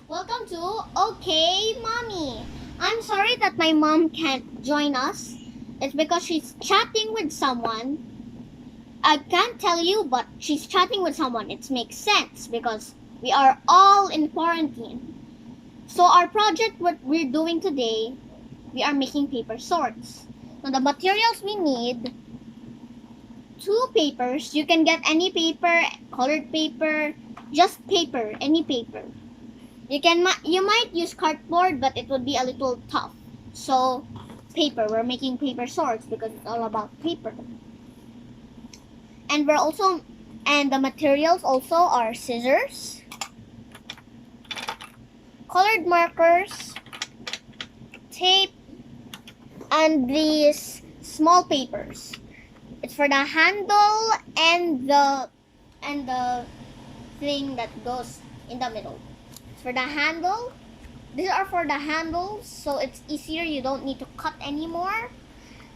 Welcome to Okay Mommy. I'm sorry that my mom can't join us. It's because she's chatting with someone. I can't tell you, but she's chatting with someone. It makes sense because we are all in quarantine. So our project, what we're doing today, we are making paper swords. Now the materials we need, two papers. You can get any paper, colored paper, just paper, any paper. You might use cardboard, but it would be a little tough. So paper. We're making paper swords because it's all about paper. And the materials also are scissors, colored markers, tape, and these small papers. It's for the handle and the thing that goes in the middle. It's for the handle. These are for the handles, so it's easier. You don't need to cut anymore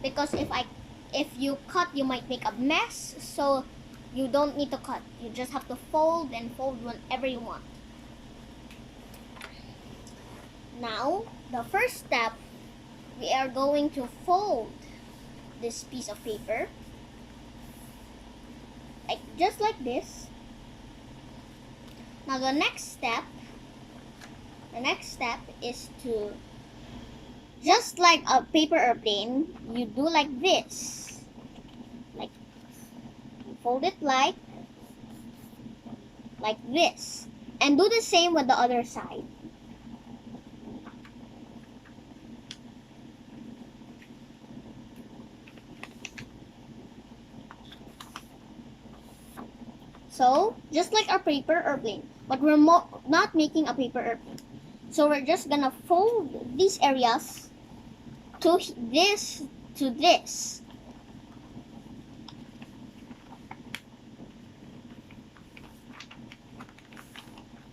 because if you cut, you might make a mess. So you don't need to cut. You just have to fold and fold whenever you want. Now, the first step, we are going to fold this piece of paper just like this. Now the next step is to, just like a paper airplane, you do like this. Like, you fold it like this. And do the same with the other side. So, just like our paper airplane, but we're not making a paper airplane. So we're just gonna fold these areas to this.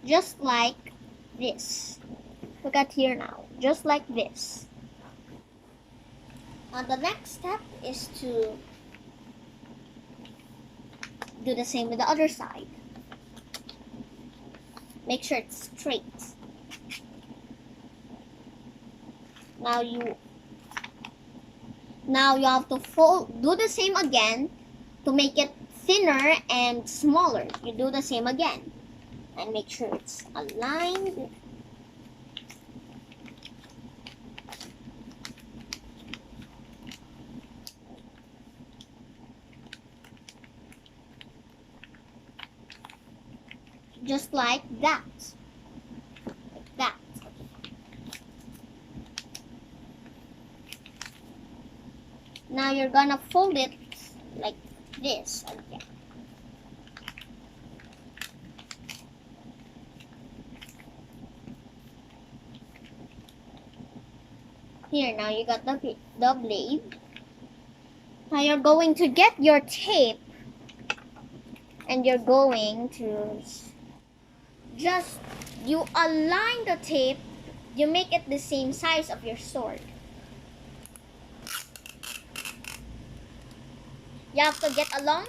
Just like this. Look at here now. Just like this. And the next step is to do the same with the other side. Make sure it's straight. Now you have to do the same again to make it thinner and smaller. You do the same again and make sure it's aligned. Just like that. Like that. Now you're gonna fold it like this again. Here, now you got the blade. Now you're going to get your tape and you're going to you align the tape, you make it the same size of your sword. You have to get a long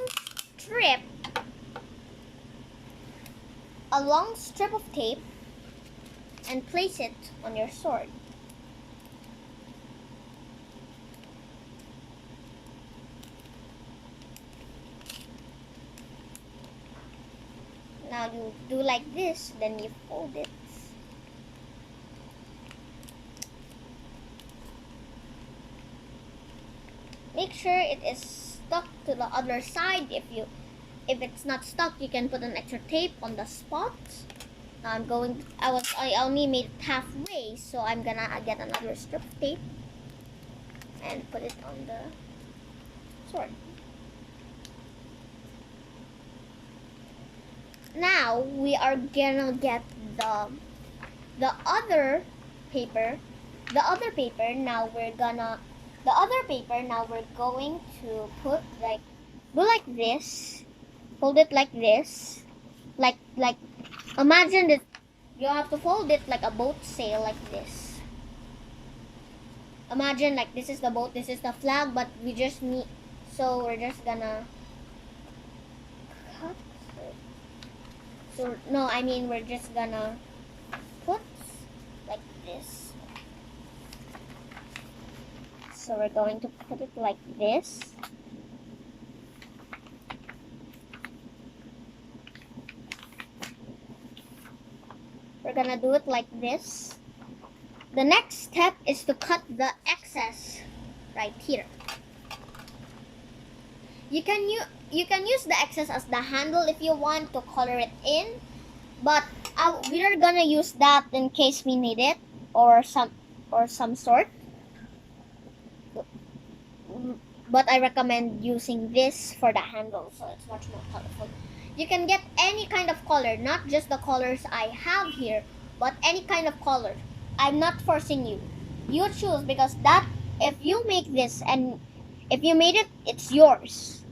strip of tape and place it on your sword. Now you do like this, then you fold it. Make sure it is stuck to the other side. If it's not stuck, you can put an extra tape on the spot. I only made it halfway, so I'm gonna get another strip of tape and put it on the sword. Now we are gonna get the other paper. Now we're going to do like this. Fold it like this. Like imagine that you have to fold it like a boat sail, like this. Imagine like this is the boat, this is the flag, but we're just gonna cut. So no, I mean we're just gonna put like this. So we're going to put it like this. We're gonna do it like this. The next step is to cut the excess right here. You can use the excess as the handle if you want to color it in, but we're gonna use that in case we need it or some sort. But I recommend using this for the handle, so it's much more colorful. You can get any kind of color, not just the colors I have here, but any kind of color. I'm not forcing you. You choose, because that if you make this and if you made it, it's yours.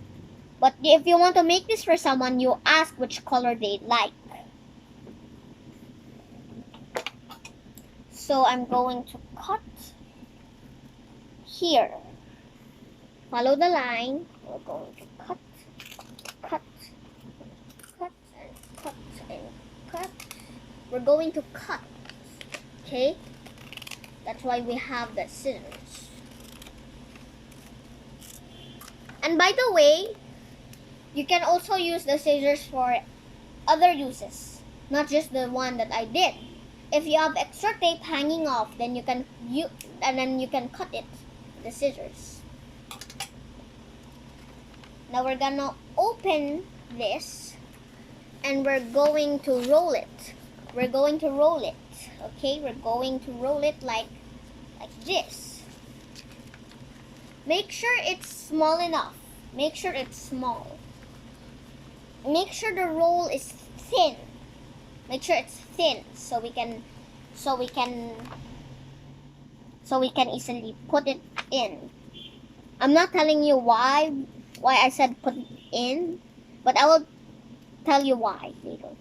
But if you want to make this for someone, you ask which color they like. So I'm going to cut here. Follow the line. We're going to cut, cut, cut, and cut, and cut. We're going to cut. Okay? That's why we have the scissors. And by the way, you can also use the scissors for other uses, not just the one that I did. If you have extra tape hanging off, then you can cut it with the scissors. Now we're gonna open this and we're going to roll it. We're going to roll it. Okay, we're going to roll it like this. Make sure it's small enough. Make sure it's small. Make sure the roll is thin. Make sure it's thin so we can easily put it in. I'm not telling you why I said put it in, but I will tell you why later.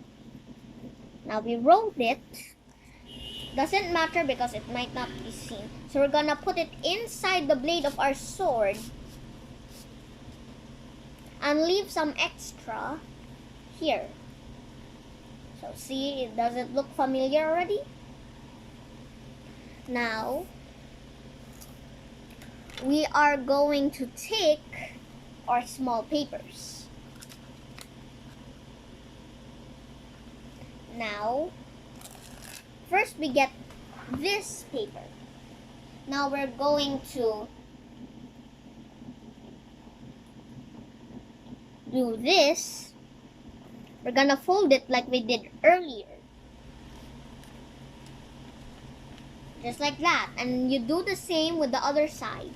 Now we rolled it. Doesn't matter because it might not be seen. So we're gonna put it inside the blade of our sword and leave some extra here. So see, does it look familiar already? Now we are going to take our small papers. Now, first we get this paper. Now we're going to do this. We're gonna fold it like we did earlier. Just like that. And you do the same with the other side.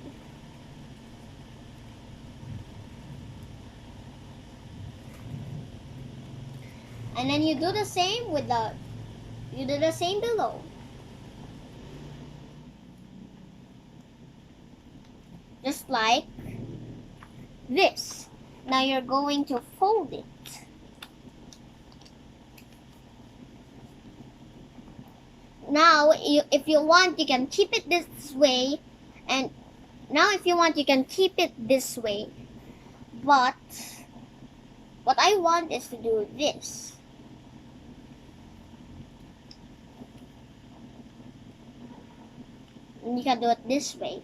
And then you do the same below. Just like this. Now you're going to fold it. Now, if you want, you can keep it this way. And now if you want, you can keep it this way. But what I want is to do this. And you can do it this way.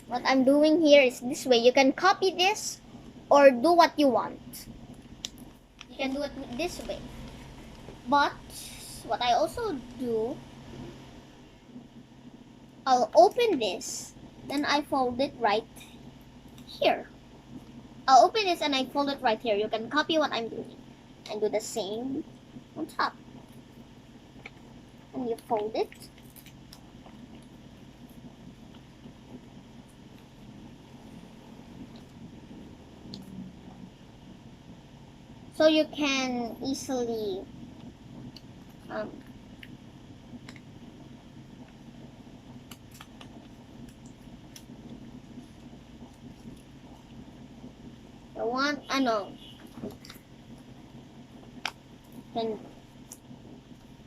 What I'm doing here is this way. You can copy this or do what you want. You can do it this way. But what I also do, I'll open this, then I fold it right here. I'll open this and I fold it right here. You can copy what I'm doing and do the same on top. And you fold it. So you can easily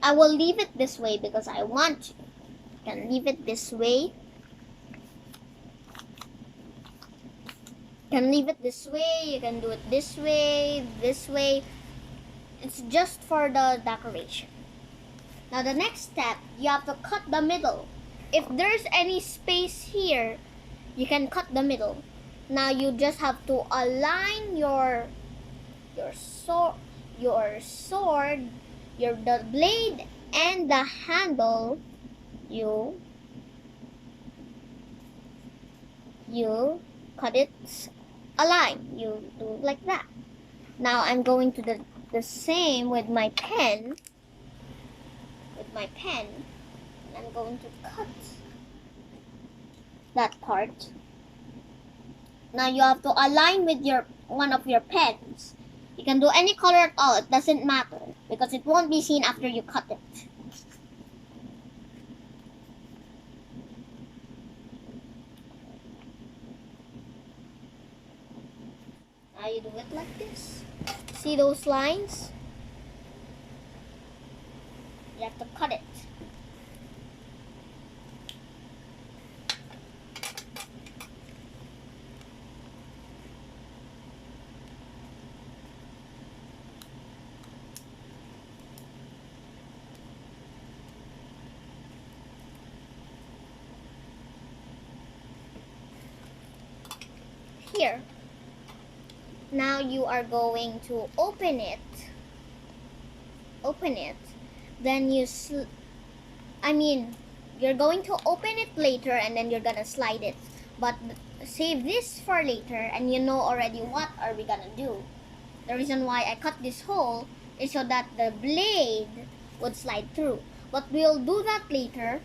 I will leave it this way because I want to. You can leave it this way. can leave it this way, you can do it this way, this way. It's just for the decoration. Now the next step, you have to cut the middle. If there's any space here, you can cut the middle. Now you just have to align your sword, the blade and the handle. You cut it align. You do it like that. Now I'm going to do the same with my pen. I'm going to cut that part. Now you have to align with one of your pens. You can do any color at all, it doesn't matter because it won't be seen after you cut it. Now you do it like this. See those lines? You have to cut it. Here. Now you are going to open it. Then you're going to open it later and then you're gonna slide it. But save this for later, and you know already what are we gonna do. The reason why I cut this hole is so that the blade would slide through. But we'll do that later,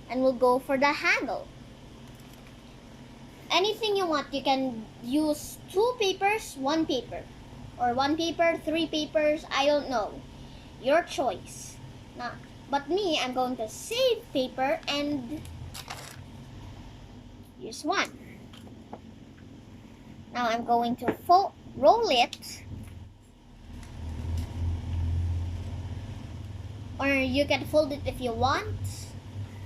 and we'll go for the handle. Anything you want, you can use 2 papers, 1 paper, or 1 paper, 3 papers, I don't know. Your choice. Now, but me, I'm going to save paper and use 1. Now I'm going to roll it, or you can fold it if you want.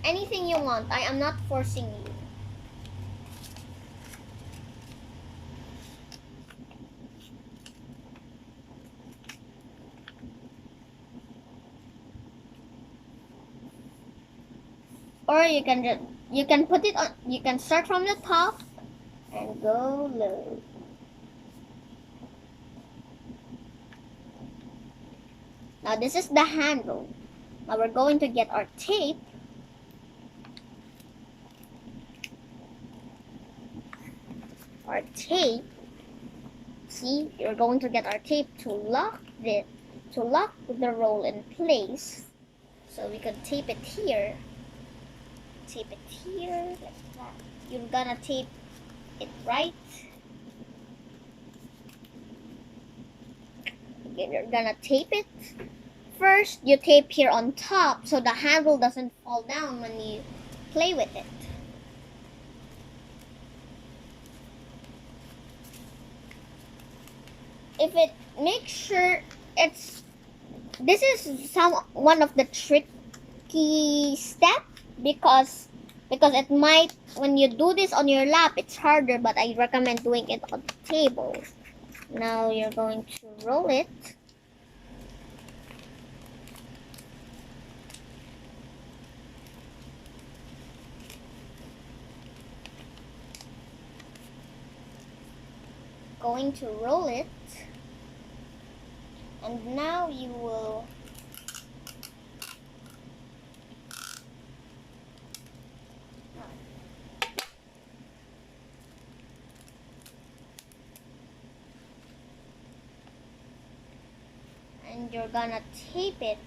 Anything you want. I am not forcing you. Or you can put it on. You can start from the top and go low. Now this is the handle. Now we're going to get our tape. See, you're going to get our tape to lock the roll in place. So we can tape it here. Tape it here like that. You're gonna tape it right. Okay, you're gonna tape it. First, you tape here on top so the handle doesn't fall down when you play with it. Make sure this is one of the tricky steps because it might, when you do this on your lap, it's harder, but I recommend doing it on the table. Now you're going to roll it. Going to roll it, and now you will and you're gonna tape it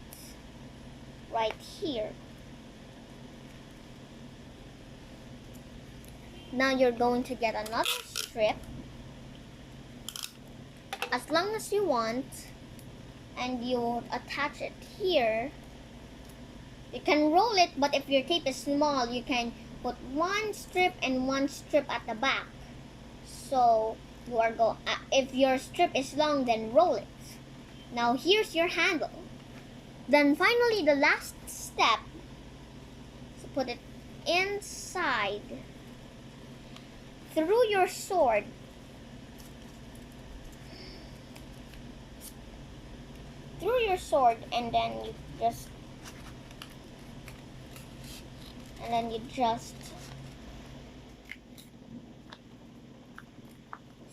right here. Now you're going to get another strip, as long as you want, and you attach it here. You can roll it, but if your tape is small, you can put 1 strip and 1 strip at the back. So you are if your strip is long, then roll it. Now here's your handle. Then finally, the last step, so put it inside through your sword. your sword, and then you just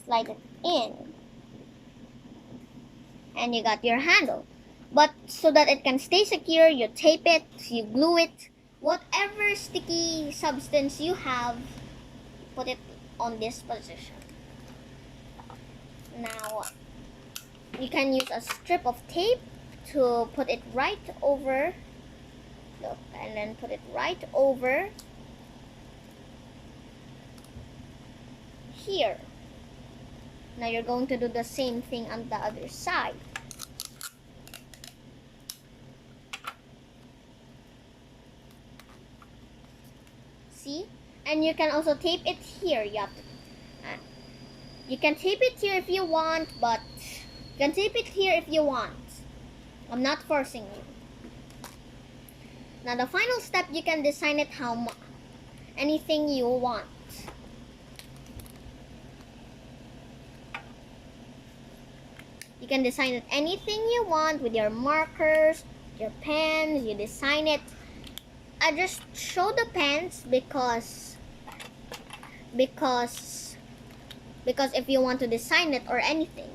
slide it in, and you got your handle. But so that it can stay secure, you tape it, you glue it, whatever sticky substance you have, put it on this position. Now, you can use a strip of tape to put it right over, look, and then put it right over here. Now you're going to do the same thing on the other side. See? And you can also tape it here. You can tape it here if you want, but you can tape it here if you want. I'm not forcing you. Now the final step, you can design it anything you want. You can design it anything you want with your markers, your pens, you design it. I just show the pens because if you want to design it or anything,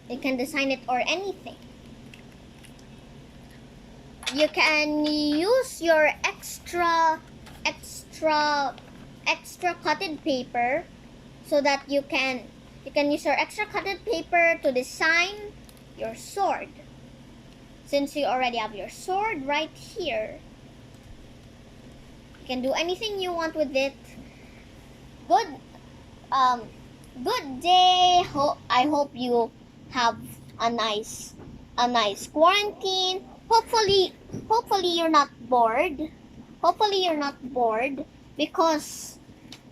you can design it or anything. You can use your extra cutted paper, so that you can use your extra cutted paper to design your sword. Since you already have your sword right here, you can do anything you want with it. Good day. I hope you have a nice quarantine. Hopefully you're not bored.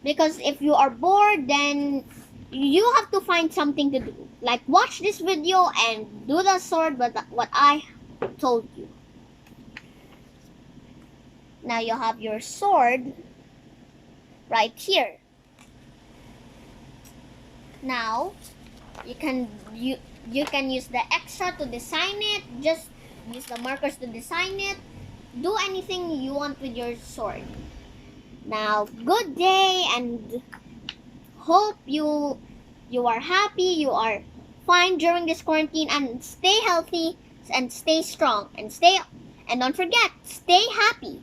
Because if you are bored, then you have to find something to do. Like watch this video and do the sword, but what I told you. Now you have your sword right here. Now you can use the extra to design it. Just use the markers to design it. Do anything you want with your sword. Now, good day, and hope you are happy, you are fine during this quarantine, and stay healthy and stay strong and don't forget, stay happy.